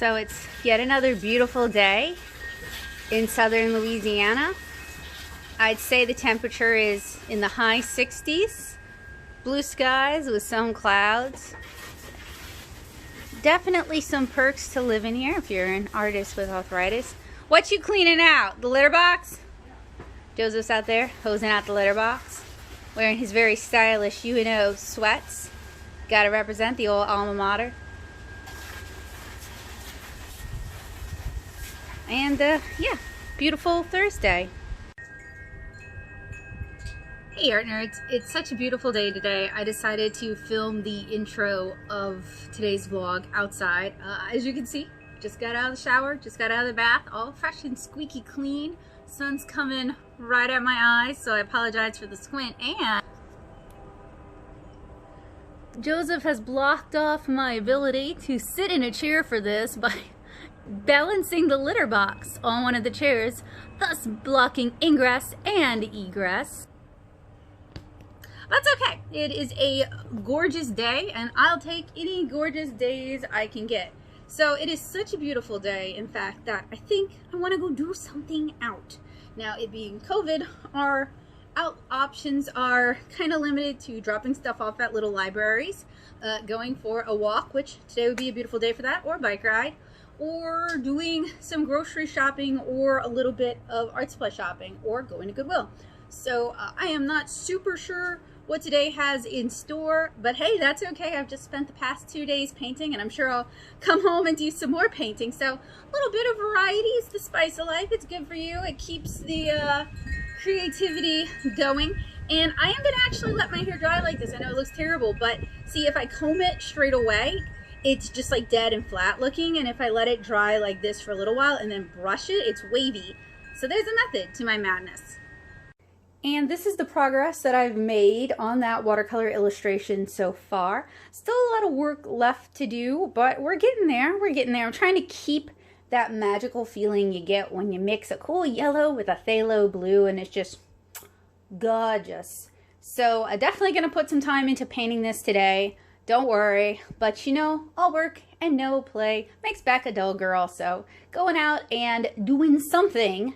So it's yet another beautiful day in southern Louisiana. I'd say the temperature is in the high 60s. Blue skies with some clouds. Definitely some perks to living here if you're an artist with arthritis. What you cleaning out? The litter box? Joseph's out there hosing out the litter box, wearing his very stylish UNO sweats. Gotta represent the old alma mater. And yeah, beautiful Thursday. Hey Artnerds, it's such a beautiful day today. I decided to film the intro of today's vlog outside. As you can see, just got out of the shower, just got out of the bath, all fresh and squeaky clean. Sun's coming right at my eyes, so I apologize for the squint. And Joseph has blocked off my ability to sit in a chair for this by balancing the litter box on one of the chairs, thus blocking ingress and egress. That's okay. It is a gorgeous day, and I'll take any gorgeous days I can get. So it is such a beautiful day, in fact, that I think I want to go do something out. Now, it being COVID, our out options are kind of limited to dropping stuff off at little libraries, going for a walk, which today would be a beautiful day for that, or a bike ride, or doing some grocery shopping, or a little bit of art supply shopping, or going to Goodwill. So I am not super sure what today has in store, but hey, that's okay. I've just spent the past 2 days painting, and I'm sure I'll come home and do some more painting. So a little bit of variety is the spice of life. It's good for you. It keeps the creativity going. And I am gonna actually let my hair dry like this. I know it looks terrible, but see, if I comb it straight away, it's just like dead and flat looking, and if I let it dry like this for a little while and then brush it, it's wavy. So there's a method to my madness. And this is the progress that I've made on that watercolor illustration so far. Still a lot of work left to do, but we're getting there. We're getting there. I'm trying to keep that magical feeling you get when you mix a cool yellow with a phthalo blue, and it's just gorgeous. So I'm definitely going to put some time into painting this today. Don't worry, but you know, all work and no play makes back a dull girl. So going out and doing something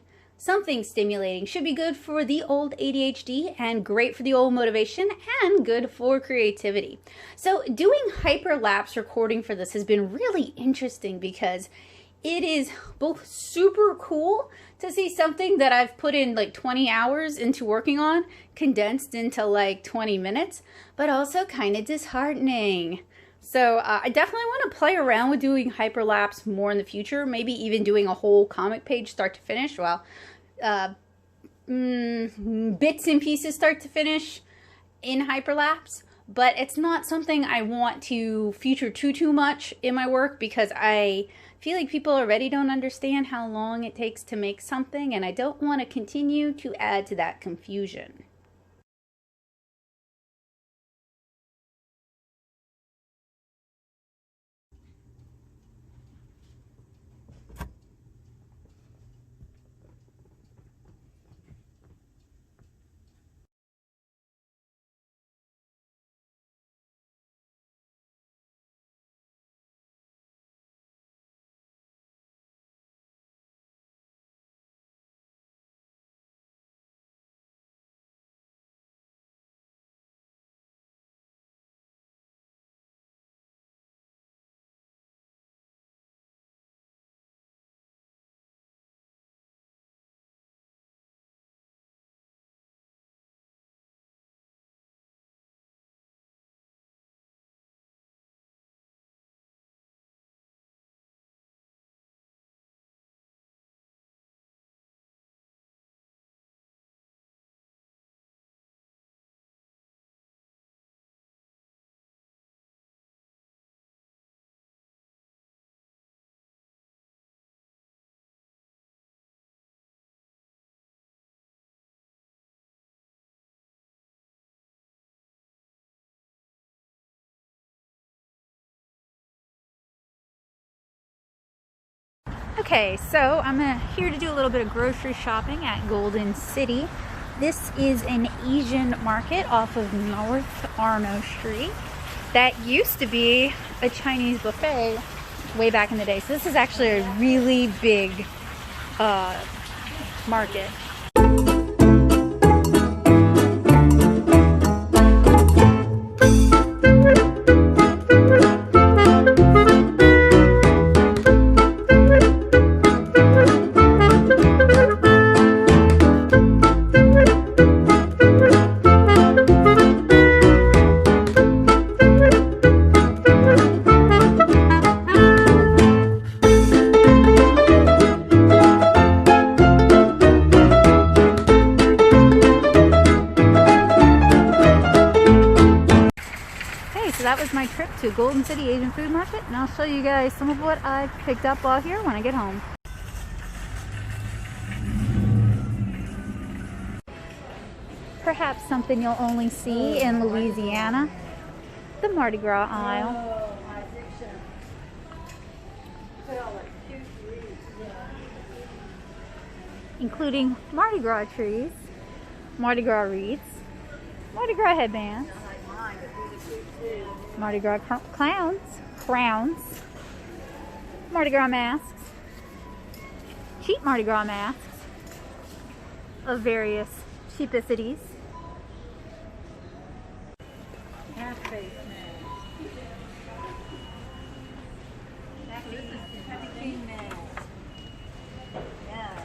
stimulating should be good for the old ADHD and great for the old motivation and good for creativity. So doing hyperlapse recording for this has been really interesting because it is both super cool to see something that I've put in like 20 hours into working on condensed into like 20 minutes, but also kind of disheartening. So I definitely want to play around with doing hyperlapse more in the future, maybe even doing a whole comic page start to finish, well, bits and pieces start to finish in hyperlapse. But it's not something I want to feature too much in my work because I feel like people already don't understand how long it takes to make something, and I don't want to continue to add to that confusion. Okay, so I'm here to do a little bit of grocery shopping at Golden City. This is an Asian market off of North Arno Street that used to be a Chinese buffet way back in the day. So this is actually a really big market. That was my trip to Golden City Asian Food Market, and I'll show you guys some of what I've picked up while here when I get home. Perhaps something you'll only see in Louisiana, the Mardi Gras aisle. Including Mardi Gras trees, Mardi Gras wreaths, Mardi Gras headbands, Mardi Gras crowns, Mardi Gras masks, cheap Mardi Gras masks of various cheapicities, half-face mask. This is the king mask. Yes.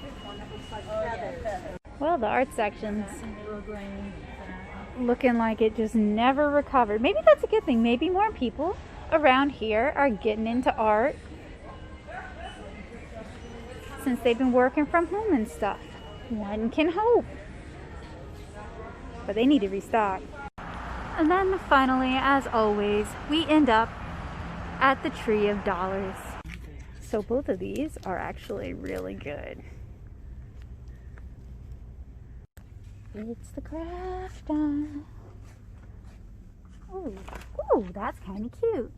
This one that looks like feathers. Well, the art section's looking like it just never recovered. Maybe that's a good thing. Maybe more people around here are getting into art since they've been working from home and stuff. One can hope. But they need to restock. And then finally, as always, we end up at the Tree of Dollars. So both of these are actually really good. It's the craft aisle. Ooh, that's kind of cute.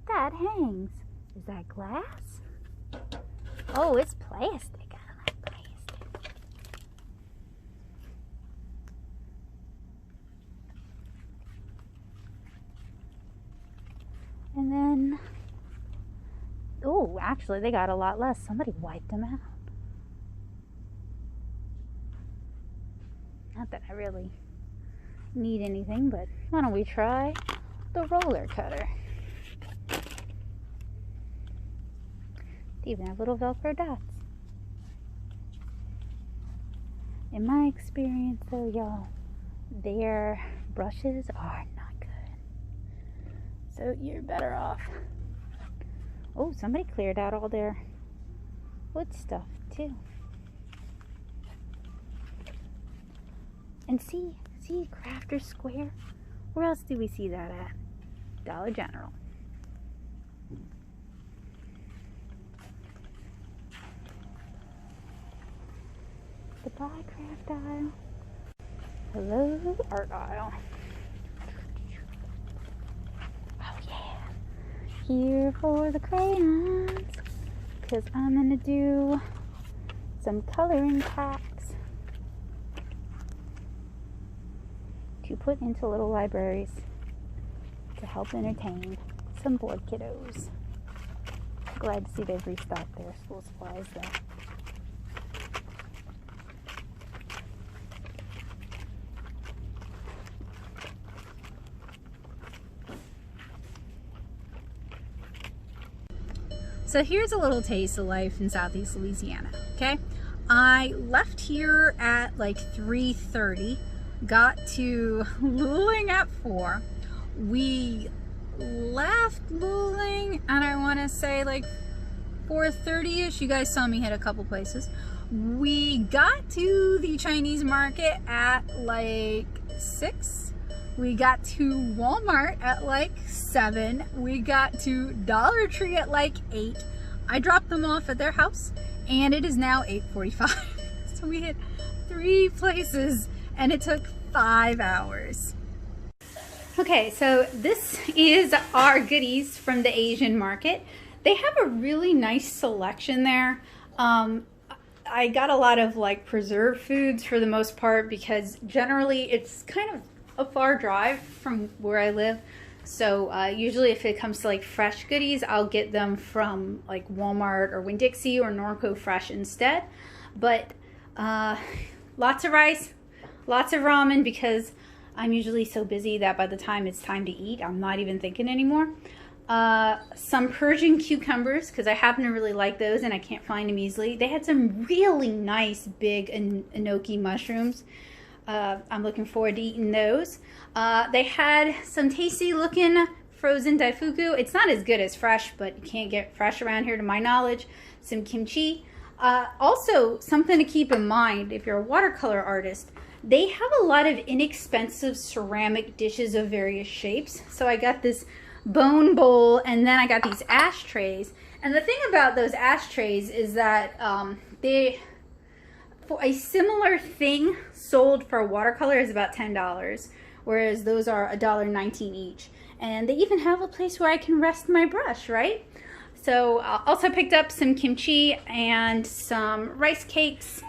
That hangs. Is that glass? Oh, it's plastic. I like plastic. And then, oh, actually they got a lot less. Somebody wiped them out. Not that I really need anything, but why don't we try the roller cutter? They even have little Velcro dots. In my experience though, y'all, their brushes are not good. So you're better off. Oh, somebody cleared out all their wood stuff too. And see Crafter's Square? Where else do we see that at? Dollar General. The buy craft aisle. Hello, art aisle. Oh yeah. Here for the crayons. Because I'm gonna do some coloring packs to put into little libraries to help entertain some bored kiddos. Glad to see they've restocked their school supplies though. So here's a little taste of life in Southeast Louisiana, okay? I left here at like 3:30. Got to Luling at 4. We left Luling and I want to say like 4:30ish. You guys saw me hit a couple places. We got to the Chinese market at like 6. We got to Walmart at like 7. We got to Dollar Tree at like 8. I dropped them off at their house and it is now 8:45. So we hit 3 places and it took 5 hours. Okay, so this is our goodies from the Asian market. They have a really nice selection there. I got a lot of like preserved foods for the most part because generally it's kind of a far drive from where I live. So usually if it comes to like fresh goodies, I'll get them from like Walmart or Winn-Dixie or Norco Fresh instead. But lots of rice, lots of ramen, because I'm usually so busy that by the time it's time to eat, I'm not even thinking anymore. Some Persian cucumbers, because I happen to really like those and I can't find them easily. They had some really nice big enoki mushrooms. I'm looking forward to eating those. They had some tasty looking frozen daifuku. It's not as good as fresh, but you can't get fresh around here to my knowledge. Some kimchi. Also, something to keep in mind if you're a watercolor artist, they have a lot of inexpensive ceramic dishes of various shapes. So I got this bone bowl, and then I got these ashtrays. And the thing about those ashtrays is that for a similar thing sold for watercolor is about $10, whereas those are $1.19 each. And they even have a place where I can rest my brush, right? So also picked up some kimchi and some rice cakes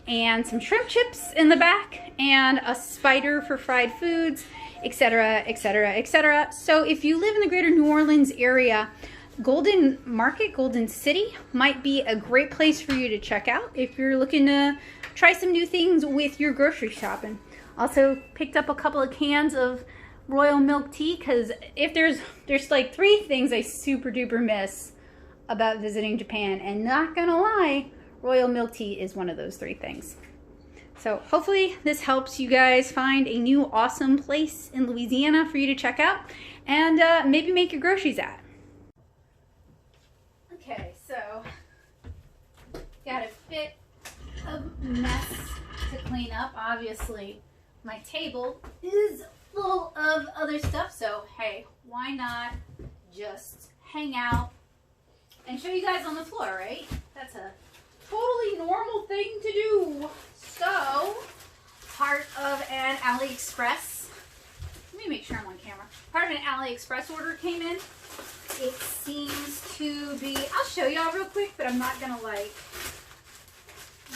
and some shrimp chips in the back and a spider for fried foods, etc., etc., etc. So if you live in the greater New Orleans area, Golden Market, Golden City might be a great place for you to check out if you're looking to try some new things with your grocery shopping. Also picked up a couple of cans of royal milk tea, because if there's like 3 things I super duper miss about visiting Japan, and not gonna lie, royal milk tea is one of those 3 things. So hopefully this helps you guys find a new awesome place in Louisiana for you to check out and maybe make your groceries at. Okay, so got a bit of mess to clean up. Obviously, my table is full of other stuff, so hey, why not just hang out and show you guys on the floor, right? That's a totally normal thing to do. So, part of an AliExpress, let me make sure I'm on camera. Part of an AliExpress order came in. It seems to be, I'll show y'all real quick, but I'm not gonna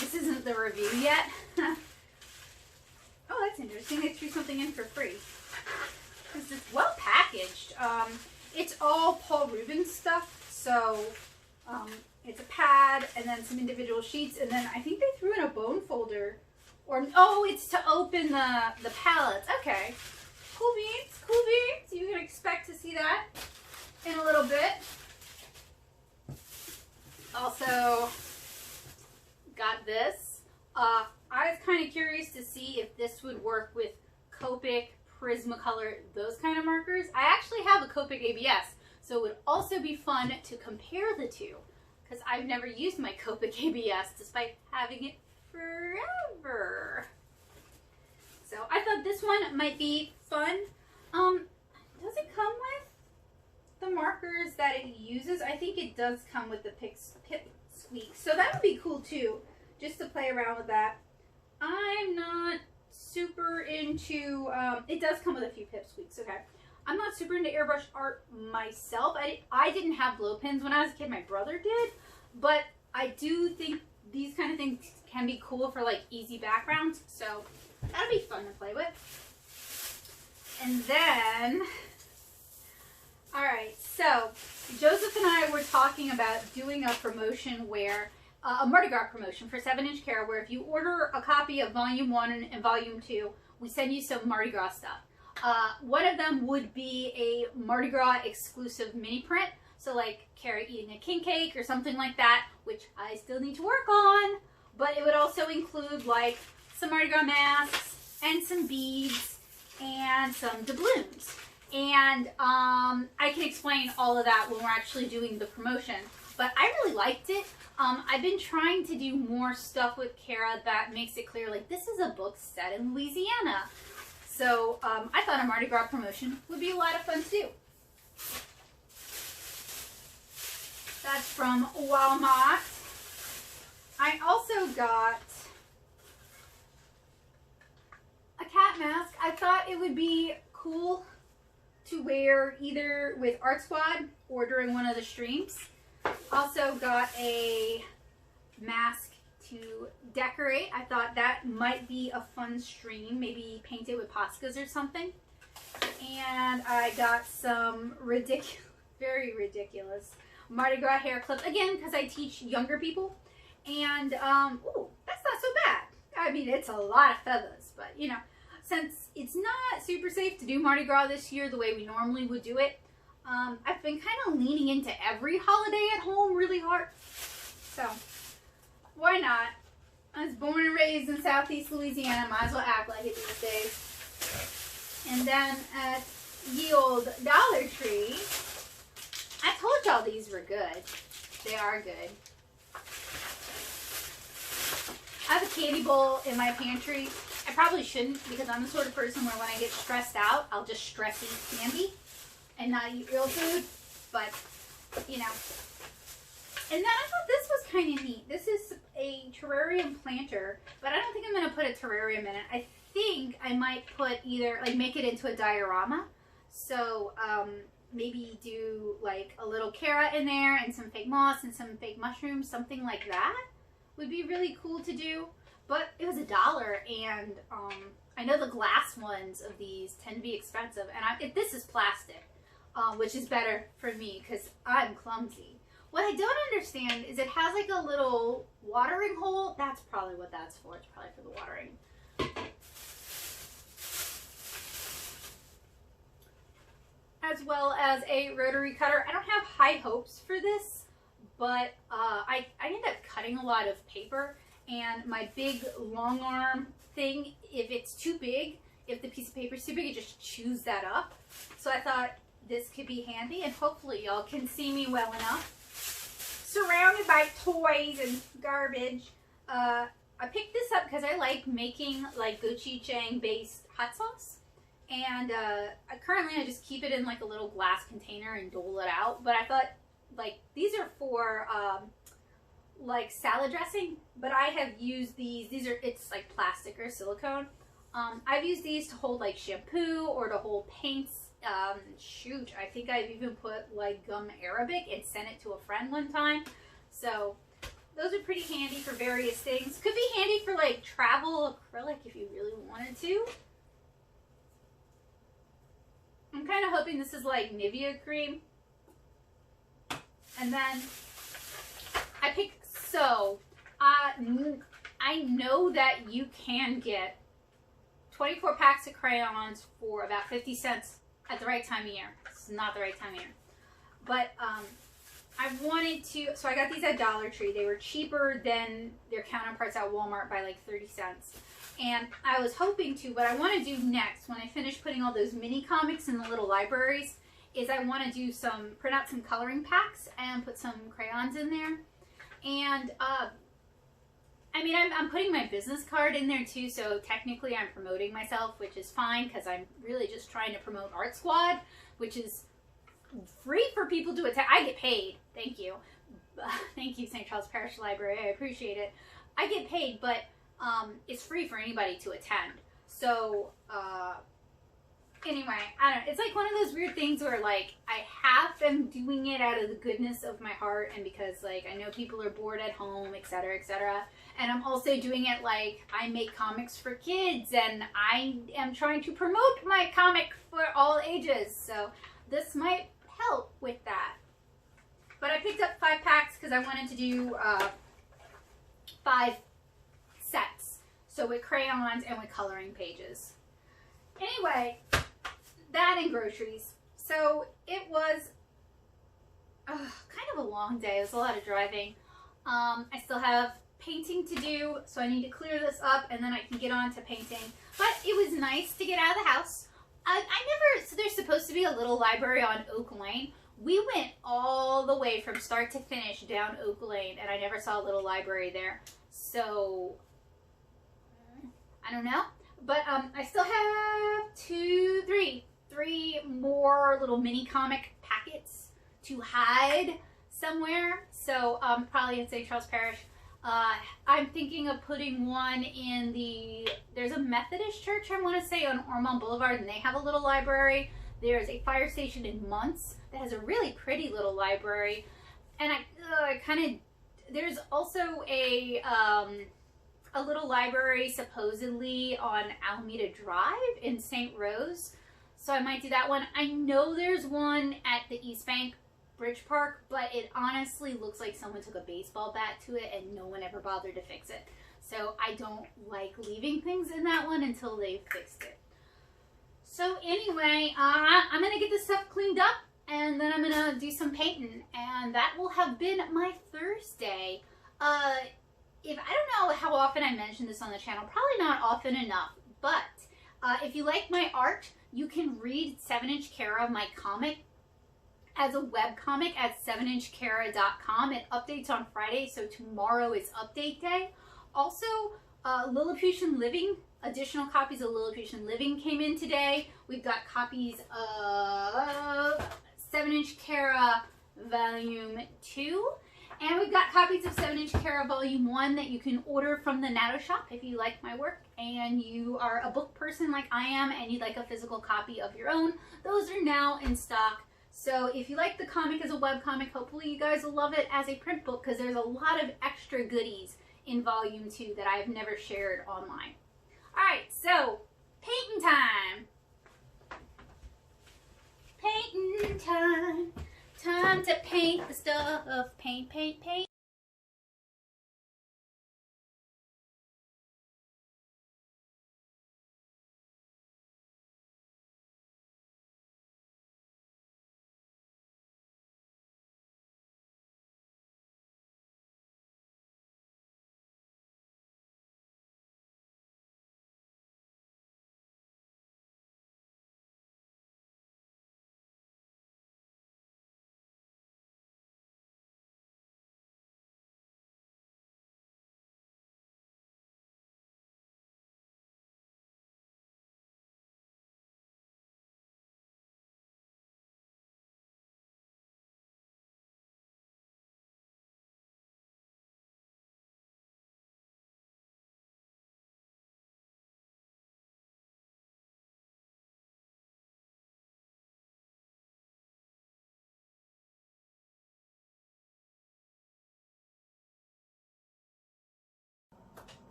this isn't the review yet. Oh, that's interesting. They threw something in for free. This is well packaged. It's all Paul Rubens stuff. So, it's a pad and then some individual sheets, and then I think they threw in a bone folder. Or, oh, it's to open the palettes. Okay. Cool beans, cool beans. You can expect to see that in a little bit. Also, got this. I was kind of curious to see if this would work with Copic, Prismacolor, those kind of markers. I actually have a Copic ABS, so it would also be fun to compare the two, because I've never used my Copic ABS despite having it forever. So I thought this one might be fun. Does it come with the markers that it uses? I think it does come with the Pip Squeak, so that would be cool too, just to play around with that. I'm not super into, it does come with a few Pip Squeaks, okay. I'm not super into airbrush art myself. I didn't have glow pins when I was a kid. My brother did, but I do think these kind of things can be cool for like easy backgrounds, so that'll be fun to play with. And then, all right, so Joseph and I were talking about doing a promotion where, a Mardi Gras promotion for 7-inch Cara, where if you order a copy of Volume 1 and Volume 2, we send you some Mardi Gras stuff. One of them would be a Mardi Gras exclusive mini print, so like Cara eating a king cake or something like that, which I still need to work on, but it would also include like some Mardi Gras masks and some beads and some doubloons. And I can explain all of that when we're actually doing the promotion, but I really liked it. I've been trying to do more stuff with Cara that makes it clear, like, this is a book set in Louisiana. So I thought a Mardi Gras promotion would be a lot of fun too. That's from Walmart. I also got a cat mask. I thought it would be cool to wear either with Art Squad or during one of the streams. Also got a mask to decorate. I thought that might be a fun stream, maybe paint it with Poscas or something. And I got some very ridiculous Mardi Gras hair clips. Again, because I teach younger people. And, ooh, that's not so bad. I mean, it's a lot of feathers, but, you know, since it's not super safe to do Mardi Gras this year the way we normally would do it, I've been kind of leaning into every holiday at home really hard. So, why not? I was born and raised in Southeast Louisiana. Might as well act like it these days. And then at ye old Dollar Tree, I told y'all these were good. They are good. I have a candy bowl in my pantry. I probably shouldn't because I'm the sort of person where when I get stressed out, I'll just stress eat candy and not eat real food. But, you know. And then I thought this was kind of neat. This is a Terrarium Planter, but I don't think I'm going to put a terrarium in it. I think I might put either, like, make it into a diorama. So, maybe do, like, a little carrot in there and some fake moss and some fake mushrooms, something like that would be really cool to do. But it was $1, and I know the glass ones of these tend to be expensive, and this is plastic, which is better for me because I'm clumsy. What I don't understand is it has like a little watering hole. That's probably what that's for. It's probably for the watering. As well as a rotary cutter. I don't have high hopes for this, but I end up cutting a lot of paper, and my big long arm thing, if it's too big, if the piece of paper is too big, it just chews that up. So I thought this could be handy, and hopefully y'all can see me well enough. Surrounded by toys and garbage. I picked this up because I like making like gochujang based hot sauce. And currently I just keep it in like a little glass container and dole it out. But I thought, like, these are for like salad dressing, but I have used these. It's like plastic or silicone. I've used these to hold like shampoo or to hold paints. Shoot, I think I've even put like gum Arabic and sent it to a friend one time. So those are pretty handy for various things. Could be handy for like travel acrylic if you really wanted to. I'm kind of hoping this is like Nivea cream. And then I picked, I know that you can get 24 packs of crayons for about 50 cents at the right time of year. This is not the right time of year. But I wanted to, so I got these at Dollar Tree. They were cheaper than their counterparts at Walmart by like 30 cents. And I was hoping to, what I want to do next, when I finish putting all those mini comics in the little libraries, is I want to do print out some coloring packs and put some crayons in there. And, I mean, I'm putting my business card in there too, so technically I'm promoting myself, which is fine, because I'm really just trying to promote Art Squad, which is free for people to attend. I get paid. Thank you. Thank you, St. Charles Parish Library. I appreciate it. I get paid, but it's free for anybody to attend. So, anyway, I don't know. It's like one of those weird things where, like, I half am doing it out of the goodness of my heart and because, like, I know people are bored at home, etc., etc. And I'm also doing it like I make comics for kids and I am trying to promote my comic for all ages. So this might help with that. But I picked up 5 packs because I wanted to do 5 sets. So with crayons and with coloring pages. Anyway, that and groceries. So it was kind of a long day. It was a lot of driving. I still have painting to do, so I need to clear this up and then I can get on to painting. But it was nice to get out of the house. So there's supposed to be a little library on Oak Lane. We went all the way from start to finish down Oak Lane and I never saw a little library there. So, I don't know. But I still have 3 more little mini comic packets to hide somewhere. So probably in St. Charles Parish. I'm thinking of putting one in there's a Methodist church, I want to say, on Ormond Boulevard, and they have a little library. There's a fire station in Muntz that has a really pretty little library. And there's also a little library supposedly on Alameda Drive in St. Rose. So I might do that one. I know there's one at the East Bank Bridge Park, but it honestly looks like someone took a baseball bat to it and no one ever bothered to fix it. So I don't like leaving things in that one until they've fixed it. So anyway, I'm going to get this stuff cleaned up and then I'm going to do some painting. And that will have been my Thursday. I don't know how often I mention this on the channel. Probably not often enough. But if you like my art, you can read 7-Inch Kara, my comic, as a web comic at 7inchkara.com. It updates on Friday, so tomorrow is update day. Also, Lilliputian Living, additional copies of Lilliputian Living came in today. We've got copies of 7-Inch Kara Volume 2. And we've got copies of 7-Inch Kara Volume 1 that you can order from the Nattosoup if you like my work and you are a book person like I am and you'd like a physical copy of your own. Those are now in stock. So if you like the comic as a webcomic, hopefully you guys will love it as a print book because there's a lot of extra goodies in Volume 2 that I've never shared online. Alright, so painting time. Painting time. Time to paint the stuff. Paint, paint, paint.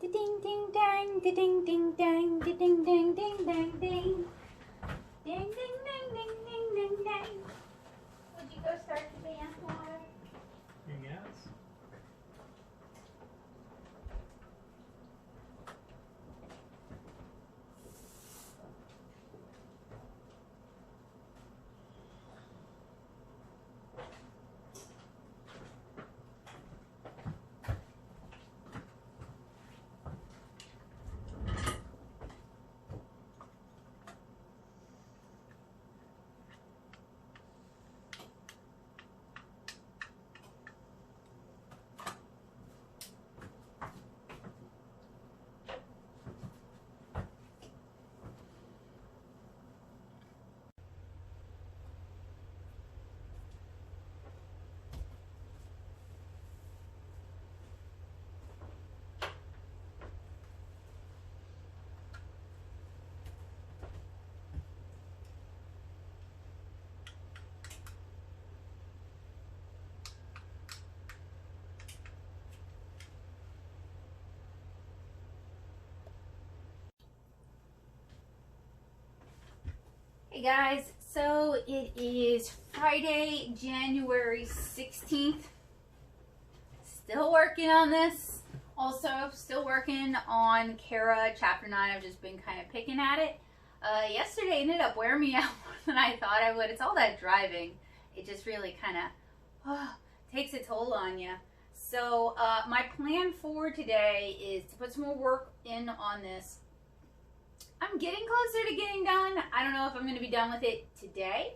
Ding ding dang, ding ding dang, ding ding ding ding dang ding. Ding ding ding ding ding ding dang. Would you go start the band, Water? Yes. Hey guys, so it is Friday, January 16th. Still working on this. Also, still working on Kara Chapter 9. I've just been kind of picking at it. Yesterday ended up wearing me out more than I thought I would. It's all that driving. It just really kind of takes a toll on you. So my plan for today is to put some more work in on this. I'm getting closer to getting done. I don't know if I'm going to be done with it today.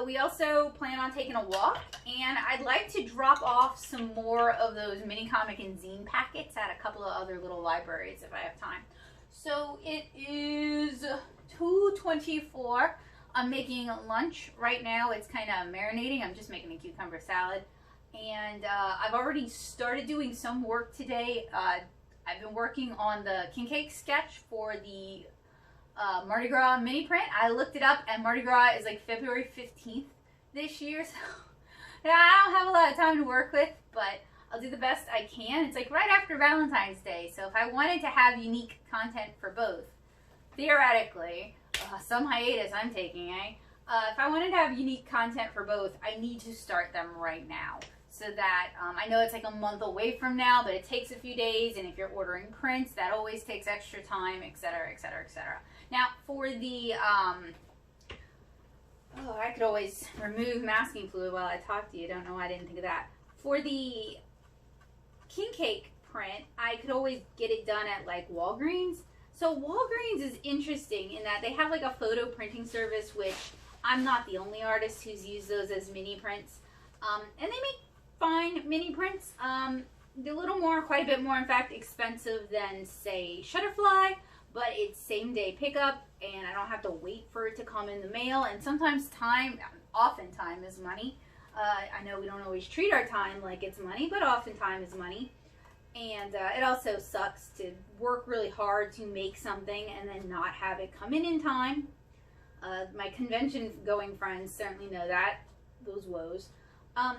We also plan on taking a walk, and I'd like to drop off some more of those mini comic and zine packets at a couple of other little libraries if I have time. So it is 2:24. I'm making lunch right now. It's kind of marinating. I'm just making a cucumber salad. And I've already started doing some work today. I've been working on the king cake sketch for the Mardi Gras mini print. I looked it up, and Mardi Gras is like February 15th this year, so yeah, I don't have a lot of time to work with, but I'll do the best I can. It's like right after Valentine's Day, so if I wanted to have unique content for both, theoretically, some hiatus I'm taking, if I wanted to have unique content for both, I need to start them right now. So that, I know it's like a month away from now, but it takes a few days, and if you're ordering prints, that always takes extra time, etc., etc., etc. Now, for the, I could always remove masking fluid while I talk to you. Don't know why I didn't think of that. For the king cake print, I could always get it done at like Walgreens. So Walgreens is interesting in that they have like a photo printing service, which I'm not the only artist who's used those as mini prints. And they make fine mini prints. They're a little more, quite a bit more, in fact, expensive than, say, Shutterfly, but it's same day pickup, and I don't have to wait for it to come in the mail. And sometimes often time is money. I know we don't always treat our time like it's money, but often time is money. And it also sucks to work really hard to make something and then not have it come in time. My convention going friends certainly know that, those woes.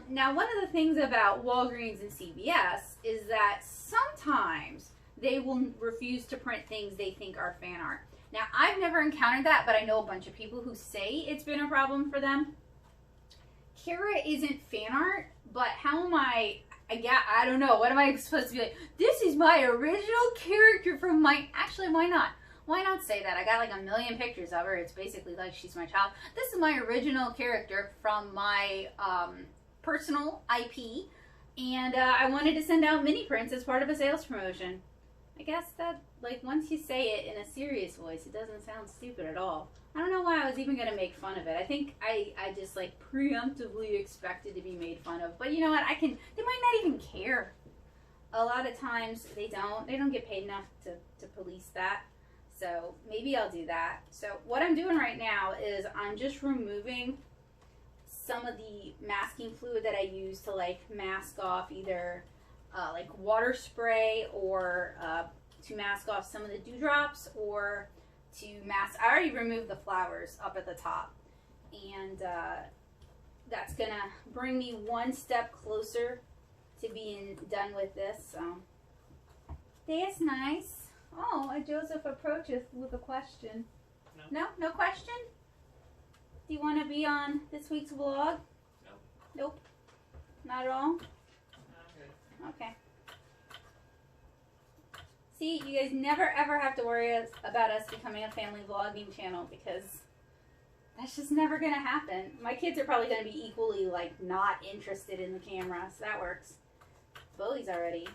Now, one of the things about Walgreens and CVS is that sometimes they will refuse to print things they think are fan art. Now, I've never encountered that, but I know a bunch of people who say it's been a problem for them. Kara isn't fan art, but how am I don't know. What am I supposed to be like? This is my original character from my... Actually, why not? Why not say that? I got like a million pictures of her. It's basically like she's my child. This is my original character from my personal IP, and I wanted to send out mini prints as part of a sales promotion. I guess that, like, once you say it in a serious voice, it doesn't sound stupid at all. I don't know why I was even going to make fun of it. I think I just, like, preemptively expected to be made fun of. But you know what? They might not even care. A lot of times they don't get paid enough to police that. So maybe I'll do that. So what I'm doing right now is I'm just removing some of the masking fluid that I use to like mask off either like water spray or to mask off some of the dewdrops, or to mask. I already removed the flowers up at the top, and that's gonna bring me one step closer to being done with this. So that's nice. Oh, Joseph approacheth with a question. No question? Do you want to be on this week's vlog? No. Nope. Not at all? Okay. See, you guys never ever have to worry about us becoming a family vlogging channel, because that's just never going to happen. My kids are probably going to be equally, like, not interested in the camera, so that works. Bowie's already,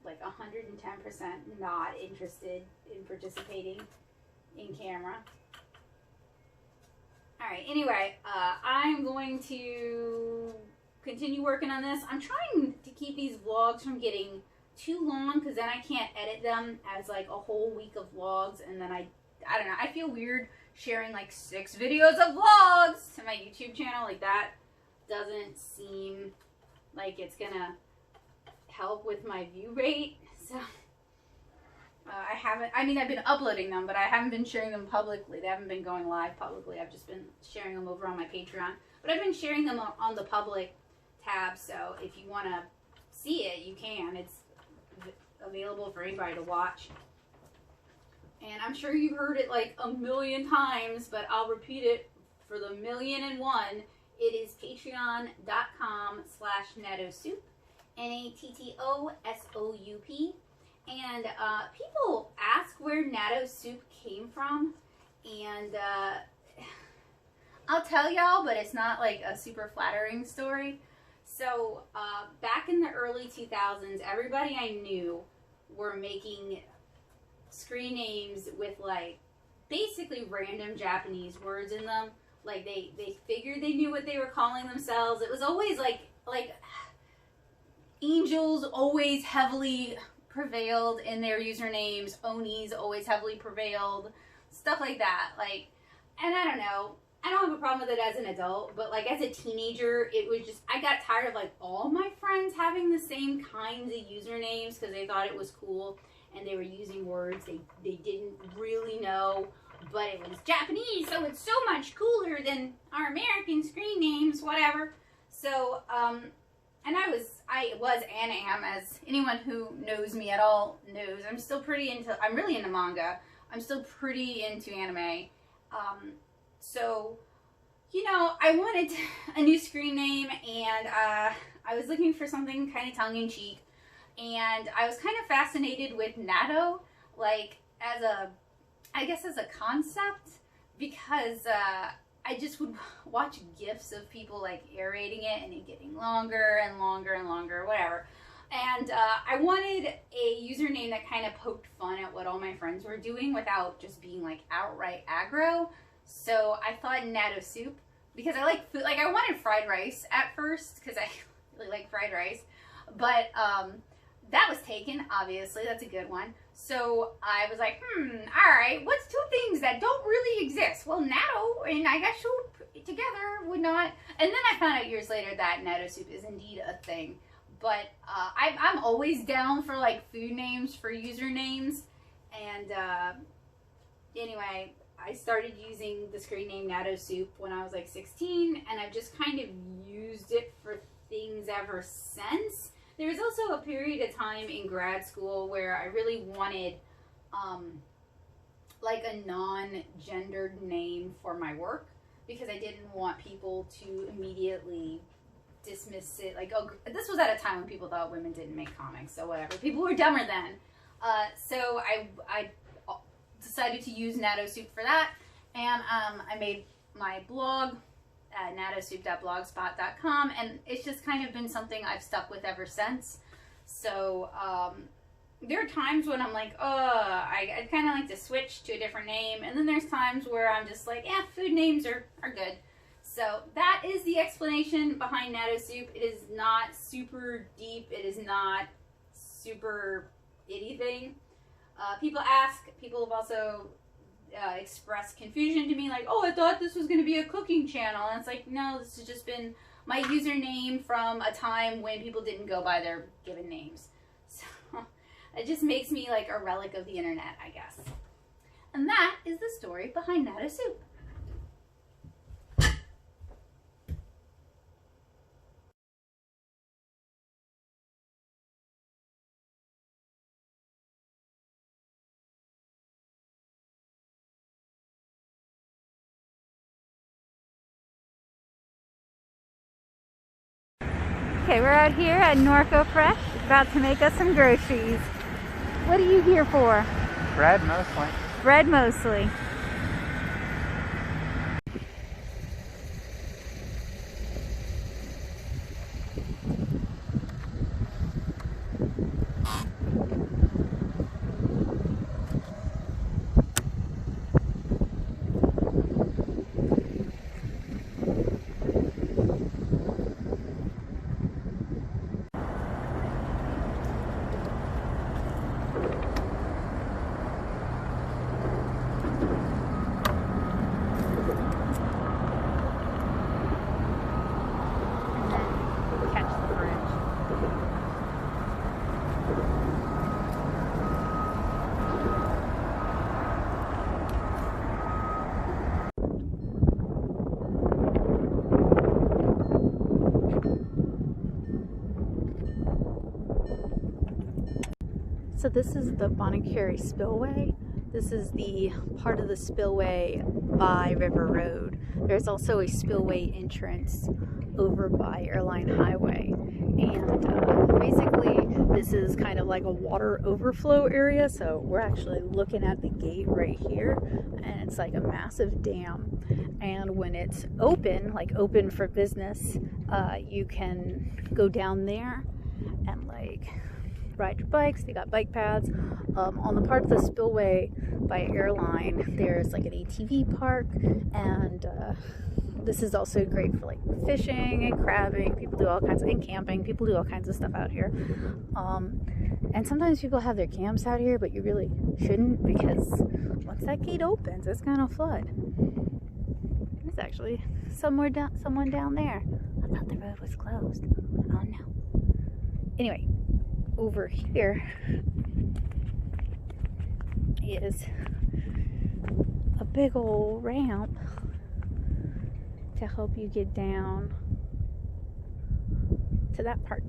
like, 110% not interested in participating in camera. Alright, anyway, I'm going to continue working on this. I'm trying to keep these vlogs from getting too long, because then I can't edit them as like a whole week of vlogs, and then I don't know, I feel weird sharing like 6 videos of vlogs to my YouTube channel. Like, that doesn't seem like it's gonna help with my view rate. So I've been uploading them, but I haven't been sharing them publicly. They haven't been going live publicly. I've just been sharing them over on my Patreon. But I've been sharing them on the public tab, so if you want to see it, you can. It's available for anybody to watch. And I'm sure you've heard it like a million times, but I'll repeat it for the 1,000,001. It is patreon.com/Nattosoup, Nattosoup. And people ask where Nattosoup came from, and I'll tell y'all, but it's not like a super flattering story. So back in the early 2000s, everybody I knew were making screen names with like basically random Japanese words in them. Like they figured they knew what they were calling themselves. It was always like angels always heavily prevailed in their usernames. Onis always heavily prevailed. Stuff like that. Like, and I don't know. I don't have a problem with it as an adult, but like as a teenager, it was just, I got tired of like all my friends having the same kinds of usernames because they thought it was cool, and they were using words they didn't really know but it was Japanese, so it's so much cooler than our American screen names, whatever. So, and I was and am, as anyone who knows me at all knows, I'm really into manga. I'm still pretty into anime. So, you know, I wanted a new screen name, and I was looking for something kind of tongue-in-cheek, and I was kind of fascinated with natto, like, as a concept, because I just would watch GIFs of people like aerating it and it getting longer and longer and longer, whatever. And I wanted a username that kind of poked fun at what all my friends were doing without just being like outright aggro. So I thought Nattosoup, because I like food. Like, I wanted fried rice at first because I really like fried rice, but that was taken, obviously. That's a good one. So I was like, all right, what's two things that don't really exist? Well, natto and I guess soup together would not. And then I found out years later that Nattosoup is indeed a thing. But I'm always down for like food names for usernames. And anyway, I started using the screen name Nattosoup when I was like 16, and I've just kind of used it for things ever since. There was also a period of time in grad school where I really wanted like a non-gendered name for my work, because I didn't want people to immediately dismiss it. Like, oh, this was at a time when people thought women didn't make comics, so whatever. People were dumber then. So I decided to use Nattosoup for that, and I made my blog at nattosoup.blogspot.com, and it's just kind of been something I've stuck with ever since. So there are times when I'm like, I kind of like to switch to a different name, and then there's times where I'm just like, yeah, food names are good. So that is the explanation behind Nattosoup. It is not super deep. It is not super anything. People have also expressed confusion to me, like, oh, I thought this was going to be a cooking channel. And it's like, no, this has just been my username from a time when people didn't go by their given names. So it just makes me like a relic of the internet, I guess. And that is the story behind Nattosoup. Okay, we're out here at Norco Fresh, about to make us some groceries. What are you here for? Bread mostly. Bread mostly. So this is the Bonnecary Spillway. This is the part of the spillway by River Road. There's also a spillway entrance over by Airline Highway. And basically this is kind of like a water overflow area. So we're actually looking at the gate right here, and it's like a massive dam. And when it's open, like open for business, you can go down there and like ride your bikes. They got bike paths. On the part of the spillway by Airline, there's like an ATV park, and this is also great for like fishing and crabbing. People do all kinds of, and camping. People do all kinds of stuff out here. And sometimes people have their camps out here, but you really shouldn't, because once that gate opens, it's gonna flood. There's actually someone down there. I thought the road was closed. Oh no. Anyway, over here is a big old ramp to help you get down to that part.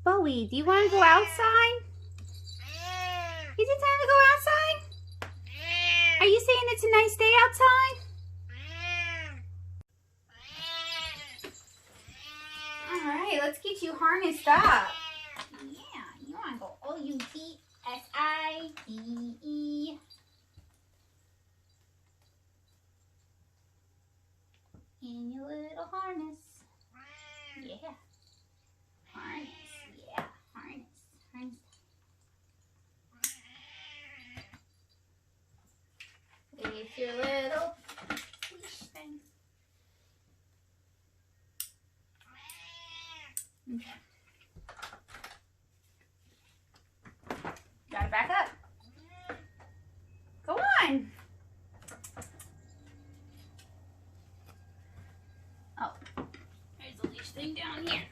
Bowie, do you want to go outside? Is it time to go outside? Are you saying it's a nice day outside? Alright, let's get you harnessed up. Yeah, you want to go O-U-T-S-I-D-E. In your little harness. Yeah. Harness. Yeah, harness. Harness. It's your little leash thing. Okay. Gotta back up. Go on. Oh, there's a leash thing down here.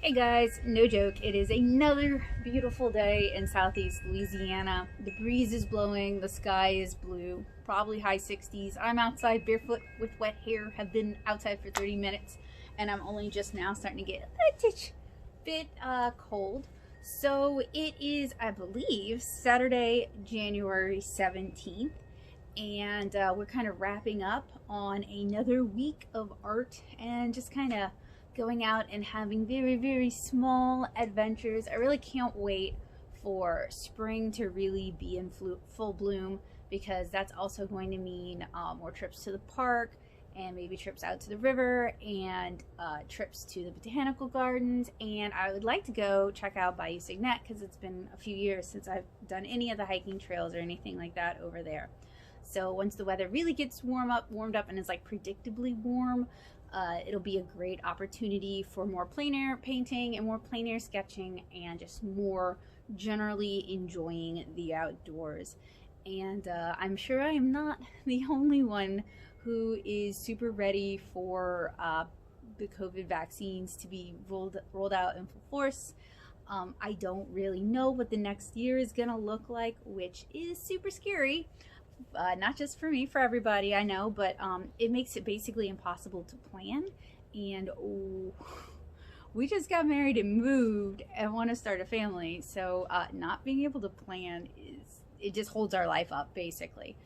Hey guys, no joke, it is another beautiful day in southeast Louisiana. The breeze is blowing, the sky is blue, probably high 60s. I'm outside barefoot with wet hair, have been outside for 30 minutes, and I'm only just now starting to get a bit cold. So it is, I believe, Saturday, January 17th, and we're kind of wrapping up on another week of art and just kind of going out and having very, very small adventures. I really can't wait for spring to really be in full bloom, because that's also going to mean more trips to the park and maybe trips out to the river and trips to the botanical gardens. And I would like to go check out Bayou Signet, because it's been a few years since I've done any of the hiking trails or anything like that over there. So once the weather really gets warmed up and is like predictably warm, it'll be a great opportunity for more plein air painting and more plein air sketching and just more generally enjoying the outdoors. And I'm sure I am not the only one who is super ready for the COVID vaccines to be rolled out in full force. I don't really know what the next year is gonna look like, which is super scary. Not just for me, for everybody, I know, but it makes it basically impossible to plan. And we just got married and moved and want to start a family, so not being able to plan it just holds our life up, basically.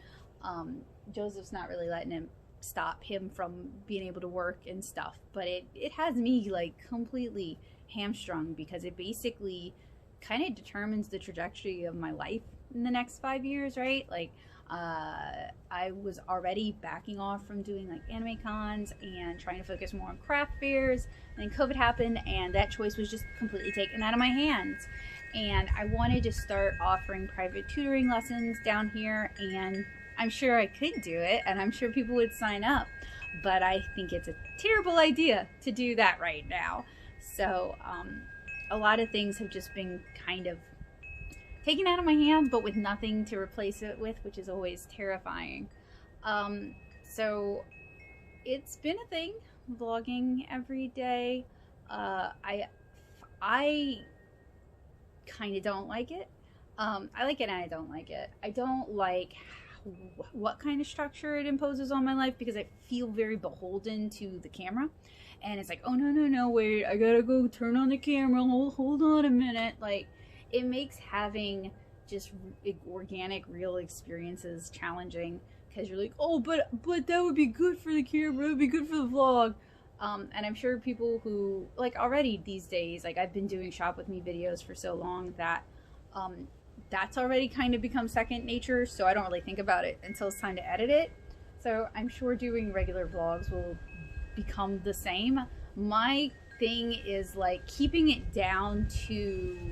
Joseph's not really letting stop him from being able to work and stuff, but it has me like completely hamstrung, because it basically kind of determines the trajectory of my life in the next 5 years, right? Like I was already backing off from doing like anime cons and trying to focus more on craft fairs, and then COVID happened and that choice was just completely taken out of my hands. And I wanted to start offering private tutoring lessons down here, and I'm sure I could do it and I'm sure people would sign up, but I think it's a terrible idea to do that right now. So a lot of things have just been kind of taken out of my hand, but with nothing to replace it with, which is always terrifying. So it's been a thing, vlogging every day. I kind of don't like it. I like it and I don't like it. I don't like what kind of structure it imposes on my life, because I feel very beholden to the camera. And it's like, oh no, wait, I gotta go turn on the camera, hold on a minute. Like, it makes having just organic, real experiences challenging, because you're like, oh, but that would be good for the camera, it would be good for the vlog. And I'm sure people who, like, already these days, like, I've been doing shop with me videos for so long that that's already kind of become second nature, so I don't really think about it until it's time to edit it. So I'm sure doing regular vlogs will become the same. My thing is like keeping it down to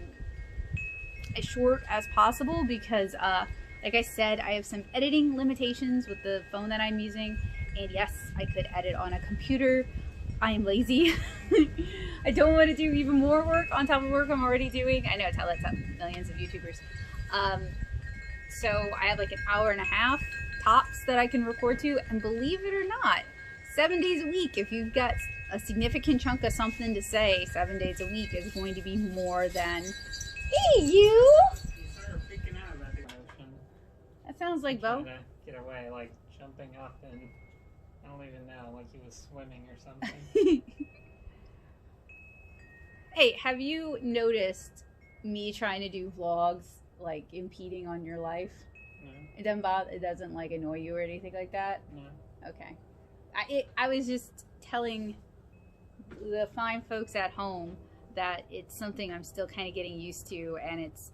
as short as possible, because like I said, I have some editing limitations with the phone that I'm using, and yes, I could edit on a computer. I am lazy. I don't want to do even more work on top of work I'm already doing. I know, tell that to millions of YouTubers. So I have like an hour and a half tops that I can record to, and believe it or not, 7 days a week, if you've got a significant chunk of something to say, 7 days a week is going to be more than... Hey, you! You started freaking out about the ocean. That sounds like Bo. Trying to get away, like jumping up, and I don't even know, like he was swimming or something. Hey, have you noticed me trying to do vlogs, like, impeding on your life? No. It doesn't bother, it doesn't, like, annoy you or anything like that? No. Okay. I was just telling the fine folks at home that it's something I'm still kind of getting used to, and it's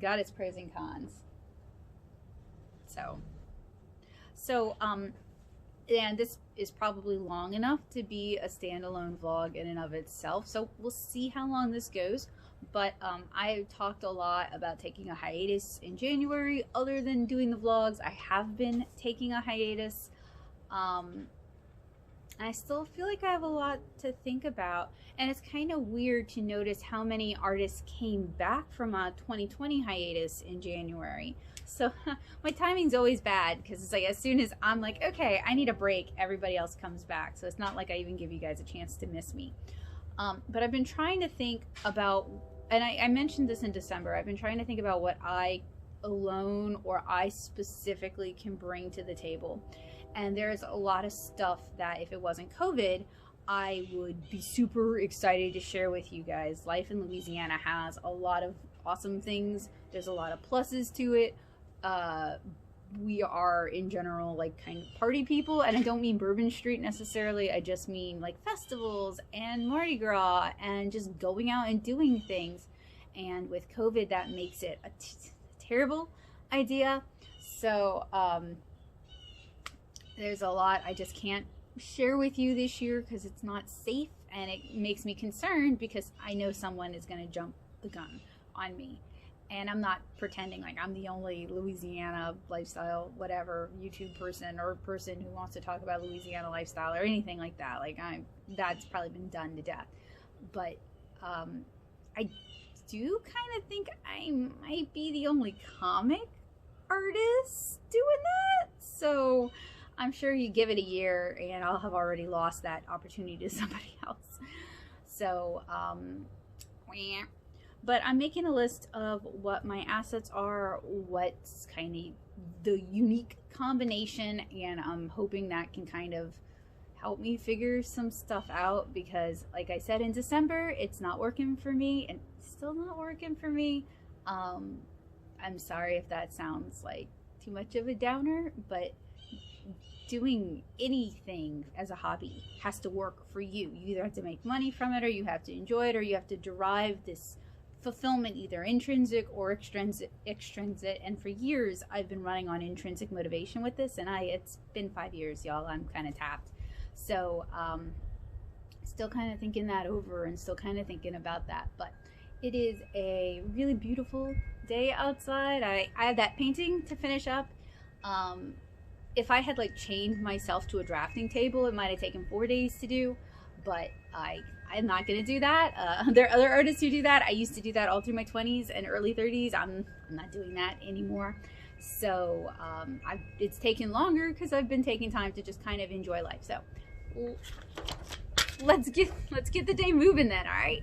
got its pros and cons. So, and this is probably long enough to be a standalone vlog in and of itself, so we'll see how long this goes. But I talked a lot about taking a hiatus in January. Other than doing the vlogs, I have been taking a hiatus. I still feel like I have a lot to think about, and it's kind of weird to notice how many artists came back from a 2020 hiatus in January. So my timing's always bad, because it's like as soon as I'm like, okay, I need a break, everybody else comes back. So it's not like I even give you guys a chance to miss me. But I've been trying to think about, and I mentioned this in December, I've been trying to think about what I alone or I specifically can bring to the table. And there's a lot of stuff that if it wasn't COVID, I would be super excited to share with you guys. Life in Louisiana has a lot of awesome things. There's a lot of pluses to it. We are in general like kind of party people, and I don't mean Bourbon Street necessarily. I just mean like festivals and Mardi Gras and just going out and doing things. And with COVID, that makes it a terrible idea. So there's a lot I just can't share with you this year because it's not safe, and it makes me concerned because I know someone is going to jump the gun on me. And I'm not pretending like I'm the only Louisiana lifestyle, whatever, YouTube person or person who wants to talk about Louisiana lifestyle or anything like that. Like that's probably been done to death. But I do kind of think I might be the only comic artist doing that. So I'm sure you give it a year and I'll have already lost that opportunity to somebody else. So, but I'm making a list of what my assets are, what's kind of the unique combination, and I'm hoping that can kind of help me figure some stuff out because, like I said in December, it's not working for me and it's still not working for me. I'm sorry if that sounds like too much of a downer, but doing anything as a hobby has to work for you. You either have to make money from it, or you have to enjoy it, or you have to derive this fulfillment, either intrinsic or extrinsic. And for years I've been running on intrinsic motivation with this, and it's been 5 years, y'all. I'm kind of tapped. So still kind of thinking that over and still kind of thinking about that. But it is a really beautiful day outside. I have that painting to finish up. If I had like chained myself to a drafting table, it might have taken 4 days to do, but I'm not going to do that. There are other artists who do that. I used to do that all through my 20s and early 30s. I'm not doing that anymore. So it's taken longer because I've been taking time to just kind of enjoy life. So let's get the day moving then, all right?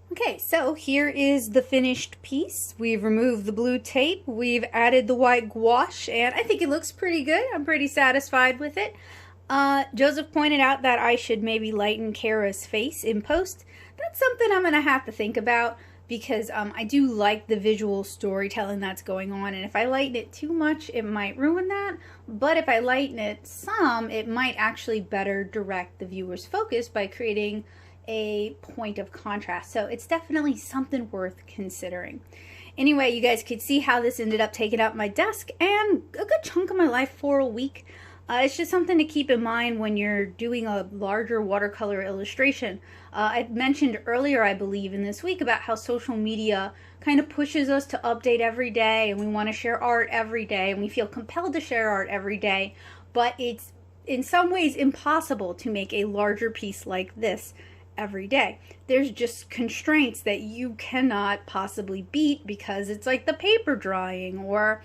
Okay, so here is the finished piece. We've removed the blue tape, we've added the white gouache, and I think it looks pretty good. I'm pretty satisfied with it. Joseph pointed out that I should maybe lighten Kara's face in post. That's something I'm gonna have to think about because I do like the visual storytelling that's going on, and if I lighten it too much, it might ruin that. But if I lighten it some, it might actually better direct the viewer's focus by creating a point of contrast. So it's definitely something worth considering. Anyway, you guys could see how this ended up taking up my desk and a good chunk of my life for a week. It's just something to keep in mind when you're doing a larger watercolor illustration. I mentioned earlier, I believe, in this week about how social media kind of pushes us to update every day, and we want to share art every day, and we feel compelled to share art every day, but it's in some ways impossible to make a larger piece like this every day. There's just constraints that you cannot possibly beat because it's like the paper drying, or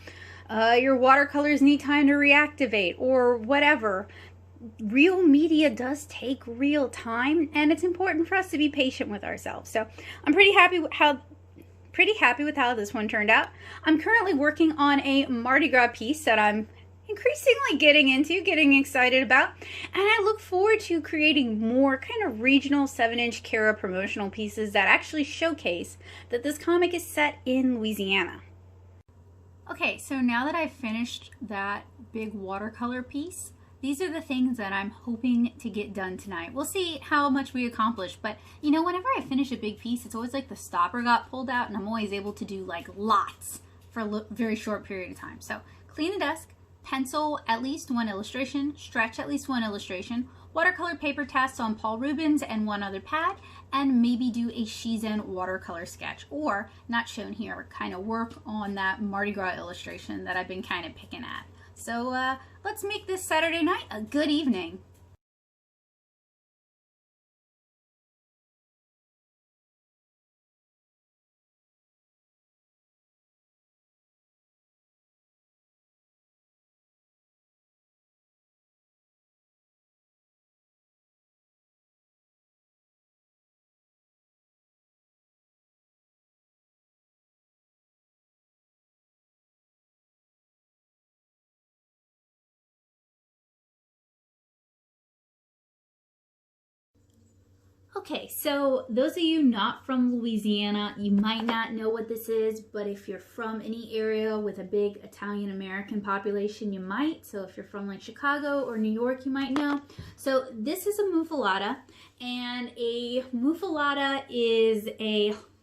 your watercolors need time to reactivate, or whatever. Real media does take real time, and it's important for us to be patient with ourselves. So I'm pretty happy with how this one turned out. I'm currently working on a Mardi Gras piece that I'm increasingly getting excited about, and I look forward to creating more kind of regional 7-inch Cara promotional pieces that actually showcase that this comic is set in Louisiana. Okay, so now that I've finished that big watercolor piece, these are the things that I'm hoping to get done tonight. We'll see how much we accomplish, but you know, whenever I finish a big piece, it's always like the stopper got pulled out, and I'm always able to do like lots for a very short period of time. So clean the desk, pencil at least one illustration, stretch at least one illustration, watercolor paper tests on Paul Rubens and one other pad, and maybe do a Shizen watercolor sketch, or not shown here, kind of work on that Mardi Gras illustration that I've been kind of picking at. So let's make this Saturday night a good evening. Okay, so those of you not from Louisiana, you might not know what this is, but if you're from any area with a big Italian-American population, you might. So if you're from like Chicago or New York, you might know. So this is a muffalata, and a muffalata is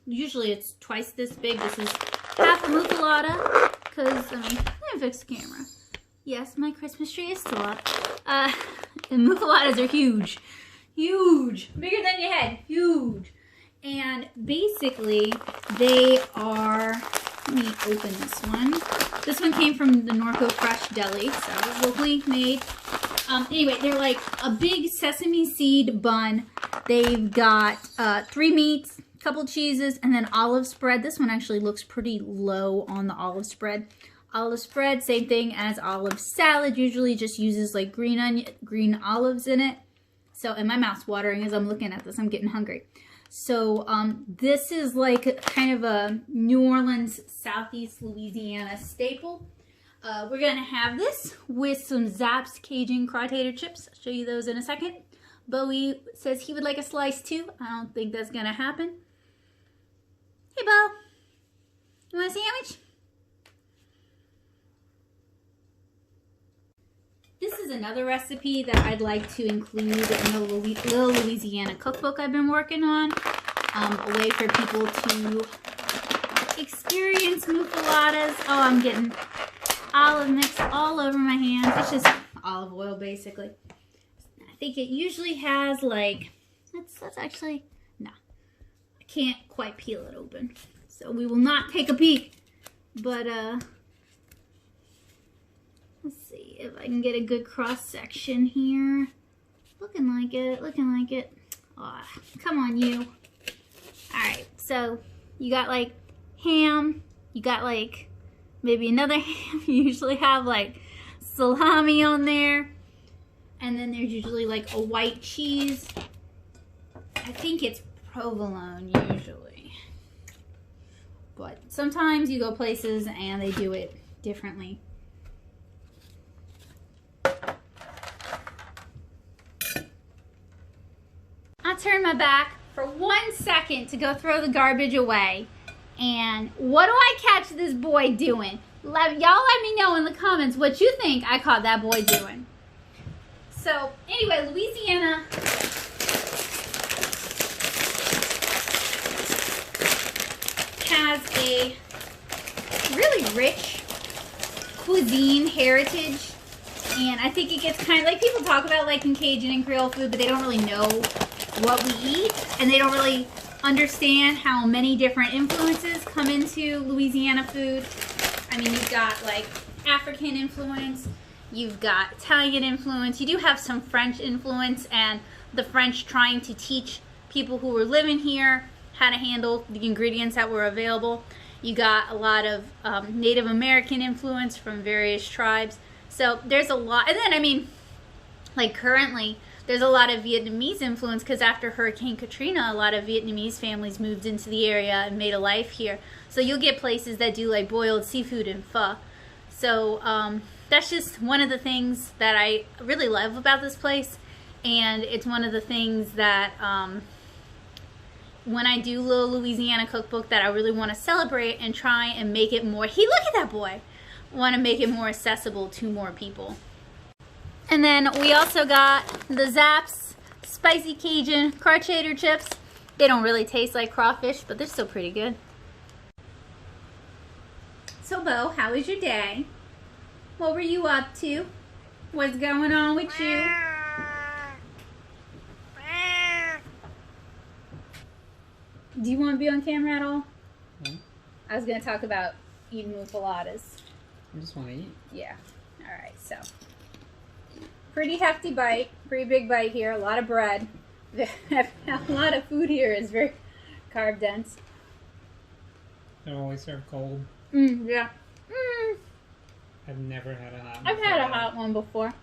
usually it's twice this big. This is half a muffalata, because, let me fix the camera. Yes, my Christmas tree is still up. And muffalatas are huge. Huge, bigger than your head, huge. And basically they are, let me open this one. This one came from the Norco Fresh Deli, so locally made. Anyway, they're like a big sesame seed bun. They've got 3 meats, a couple cheeses, and then olive spread. This one actually looks pretty low on the olive spread. Olive spread, same thing as olive salad, usually just uses like green olives in it. So, and my mouth's watering as I'm looking at this. I'm getting hungry. So, this is like kind of a New Orleans, Southeast Louisiana staple. We're going to have this with some Zapp's Cajun Crawtator chips. I'll show you those in a second. Bowie says he would like a slice too. I don't think that's going to happen. Hey, Bo. You want a sandwich? This is another recipe that I'd like to include in the Little Louisiana cookbook I've been working on. A way for people to experience muffaladas. Oh, I'm getting olive mix all over my hands. It's just olive oil, basically. I think it usually has like, that's actually, no. I can't quite peel it open. So we will not take a peek. But, let's see if I can get a good cross section here. Looking like it, looking like it. Aw, come on, you. Alright, so you got like ham, you got like maybe another ham. You usually have like salami on there. And then there's usually like a white cheese. I think it's provolone usually. But sometimes you go places and they do it differently. I'll turn my back for 1 second to go throw the garbage away. And what do I catch this boy doing? Y'all let me know in the comments what you think I caught that boy doing. So anyway, Louisiana has a really rich cuisine heritage. And I think it gets kind of like people talk about like in Cajun and Creole food, but they don't really know what we eat, and they don't really understand how many different influences come into Louisiana food. I mean, you've got like African influence, You've got Italian influence. You do have some French influence, and the French trying to teach people who were living here how to handle the ingredients that were available. You got a lot of Native American influence from various tribes. So there's a lot. And then, I mean, like currently, there's a lot of Vietnamese influence because after Hurricane Katrina, a lot of Vietnamese families moved into the area and made a life here. So you'll get places that do like boiled seafood and pho. So that's just one of the things that I really love about this place. And it's one of the things that when I do Little Louisiana Cookbook that I really want to celebrate and try and make it more, look at that boy, want to make it more accessible to more people. And then we also got the Zapp's Spicy Cajun Crustacean chips. They don't really taste like crawfish, but they're still pretty good. So Bo, how was your day? What were you up to? What's going on with you? Do you want to be on camera at all? Hmm? I was going to talk about eating muffaladas. I just want to eat. Yeah. Alright, so. Pretty hefty bite. Pretty big bite here. A lot of bread. A lot of food here is very carb dense. They're always served cold. Yeah. I've never had a hot one. I've had a hot one before.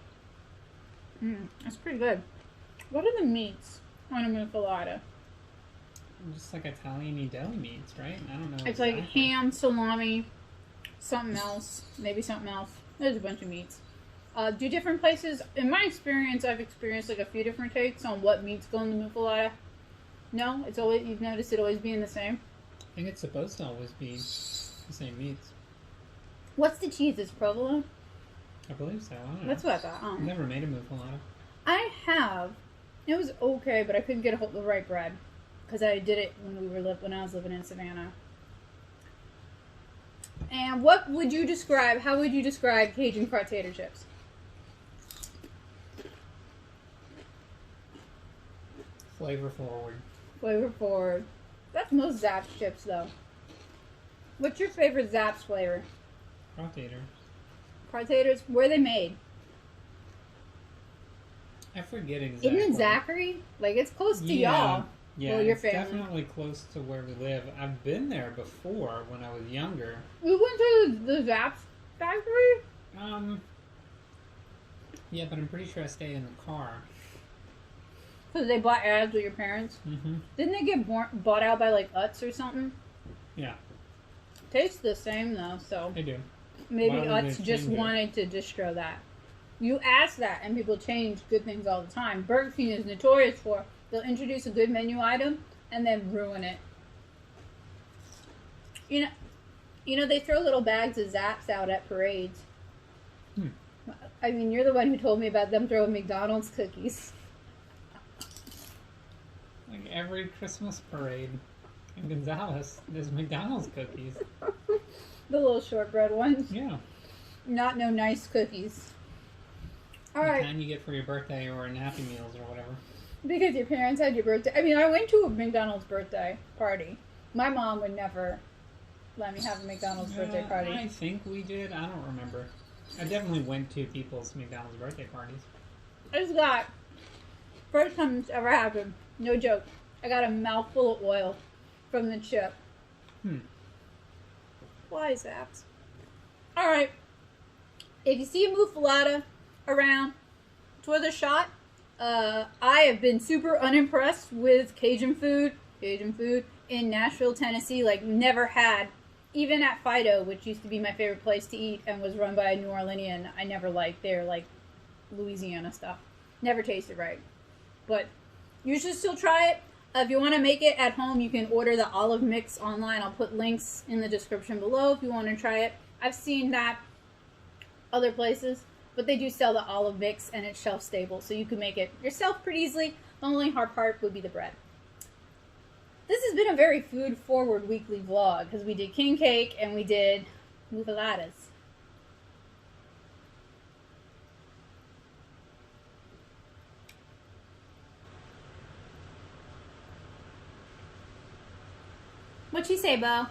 That's pretty good. What are the meats on a muffalata? Just like Italian-y deli meats, right? I don't know. It's like ham, salami, something else. Maybe something else. There's a bunch of meats. Do different places, in my experience, I've experienced like a few different takes on what meats go in the muffalata. No? It's always, you've noticed it always being the same? I think it's supposed to always be the same meats. What's the cheese? It's provolone? I believe so. I don't know. That's what I thought. I've never made a muffalata. I have. It was okay, but I couldn't get a hold of the right bread. Because I did it when I was living in Savannah. And what would you describe, how would you describe Cajun Crustacean chips? Flavor forward. Flavor forward. That's most Zapp's chips, though. What's your favorite Zapp's flavor? Crustacean. Crustaceans? Where are they made? I forget exactly. Isn't it Zachary? Like, it's close to y'all. Yeah, well, your it's family. definitely close to where we live. I've been there before when I was younger. We went to the Zapp's factory? Yeah, but I'm pretty sure I stay in the car. Because they bought ads with your parents? Mm-hmm. Didn't they get bought out by, like, Utz or something? Yeah. Tastes the same, though, so... They do. Maybe Why would Utz they just change it? wanted to distro that. You ask that, and people change good things all the time. Burger King is notorious for, they'll introduce a good menu item, and then ruin it. You know, they throw little bags of Zaps out at parades. I mean, you're the one who told me about them throwing McDonald's cookies. Like every Christmas parade in Gonzales, there's McDonald's cookies. The little shortbread ones. Yeah. Not no nice cookies. The Alright. kind you get for your birthday or in Happy Meals or whatever. Because your parents had your birthday. I mean, I went to a McDonald's birthday party. My mom would never let me have a McDonald's birthday party. I think we did. I don't remember. I definitely went to people's McDonald's birthday parties. I just got, first time it's ever happened, no joke, I got a mouthful of oil from the chip. Why Zaps? Alright. If you see a muffalata around, it's worth a shot. I have been super unimpressed with Cajun food in Nashville, Tennessee. Like, never had. Even at Fido, which used to be my favorite place to eat and was run by a New Orleanian, I never liked their, like, Louisiana stuff. Never tasted right. But you should still try it. If you want to make it at home, you can order the olive mix online. I'll put links in the description below if you want to try it. I've seen that other places, but they do sell the olive mix and it's shelf stable, so you can make it yourself pretty easily. The only hard part would be the bread. This has been a very food-forward weekly vlog because we did king cake and we did muffaladas. What'd you say, Bo?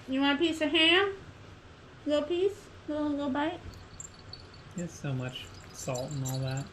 You want a piece of ham? Little piece? Little bite? There's so much salt and all that.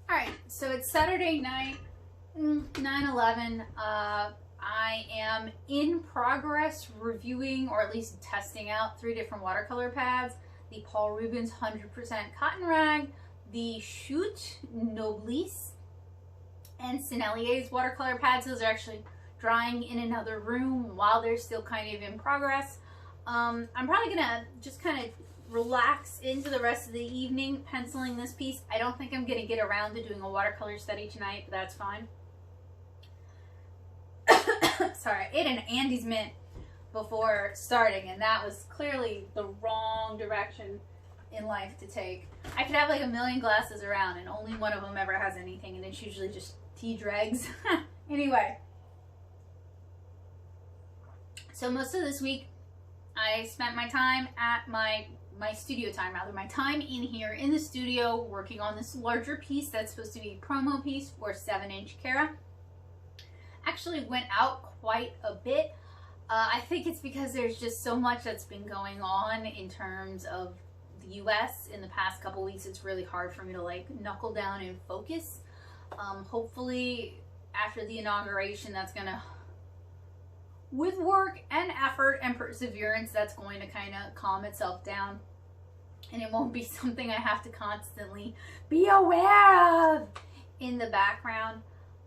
Alright, so it's Saturday night, 9/11. I am in progress reviewing, or at least testing out, 3 different watercolor pads. The Paul Rubens 100% Cotton Rag, the Chute Noblesse, and Sennelier's watercolor pads. Those are actually drying in another room while they're still kind of in progress. I'm probably gonna just kind of relax into the rest of the evening penciling this piece. I don't think I'm gonna get around to doing a watercolor study tonight, but that's fine. Sorry, I ate an Andes Mint before starting, and that was clearly the wrong direction in life to take. I could have like a million glasses around and only one of them ever has anything, and it's usually just tea dregs. Anyway, so most of this week I spent my time at my studio time, rather, my time in here in the studio working on this larger piece that's supposed to be a promo piece for 7-inch Cara. Actually went out quite a bit. I think it's because there's just so much that's been going on in terms of the US in the past couple weeks. It's really hard for me to like knuckle down and focus. Hopefully after the inauguration, that's gonna, with work and effort and perseverance, that's going to kind of calm itself down, and it won't be something I have to constantly be aware of in the background.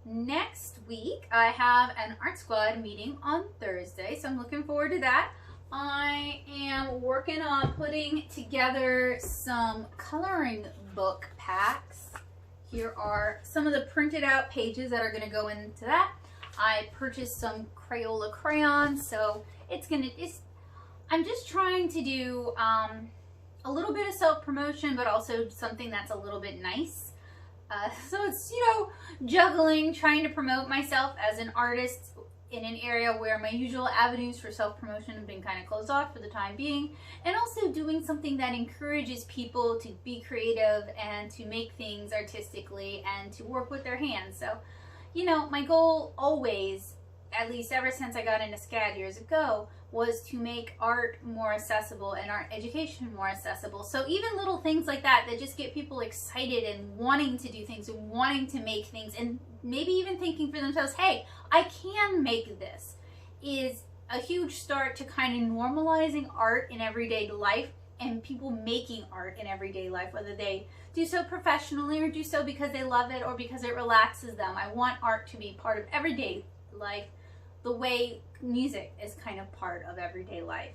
Next week, I have an art squad meeting on Thursday, so I'm looking forward to that. I am working on putting together some coloring book packs. Here are some of the printed out pages that are going to go into that. I purchased some Crayola crayons, so I'm just trying to do a little bit of self-promotion, but also something that's a little bit nice. So it's, you know, juggling, trying to promote myself as an artist in an area where my usual avenues for self-promotion have been kind of closed off for the time being, and also doing something that encourages people to be creative and to make things artistically and to work with their hands. So, you know, my goal always, at least ever since I got into SCAD years ago, was to make art more accessible and art education more accessible. So even little things like that just get people excited and wanting to do things and wanting to make things, and maybe even thinking for themselves, hey, I can make this, is a huge start to kind of normalizing art in everyday life and people making art in everyday life, whether they do so professionally or do so because they love it or because it relaxes them. I want art to be part of everyday life, the way music is kind of part of everyday life.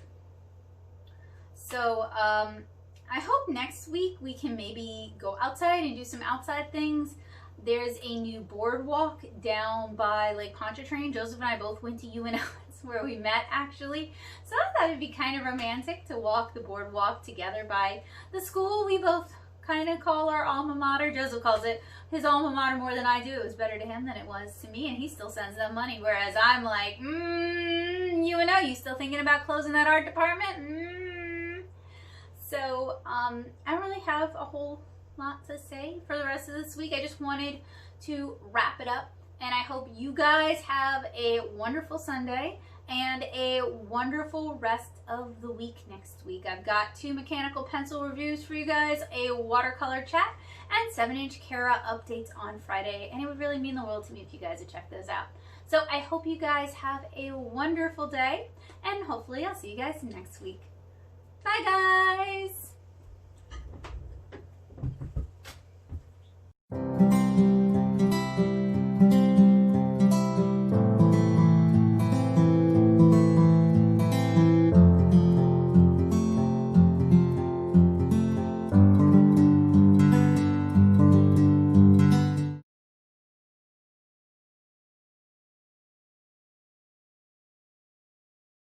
So I hope next week we can maybe go outside and do some outside things. There's a new boardwalk down by Lake Pontchartrain. Joseph and I both went to UNL. That's where we met, actually. So I thought it'd be kind of romantic to walk the boardwalk together by the school we both kind of call our alma mater. Joseph calls it his alma mater more than I do. It was better to him than it was to me, and he still sends them money, whereas I'm like, UNO, you still thinking about closing that art department? So I don't really have a whole lot to say for the rest of this week. I just wanted to wrap it up, and I hope you guys have a wonderful Sunday and a wonderful rest of the week next week. I've got 2 mechanical pencil reviews for you guys, a watercolor chat, and 7-inch Cara updates on Friday, and it would really mean the world to me if you guys would check those out. So I hope you guys have a wonderful day, and hopefully I'll see you guys next week. Bye guys!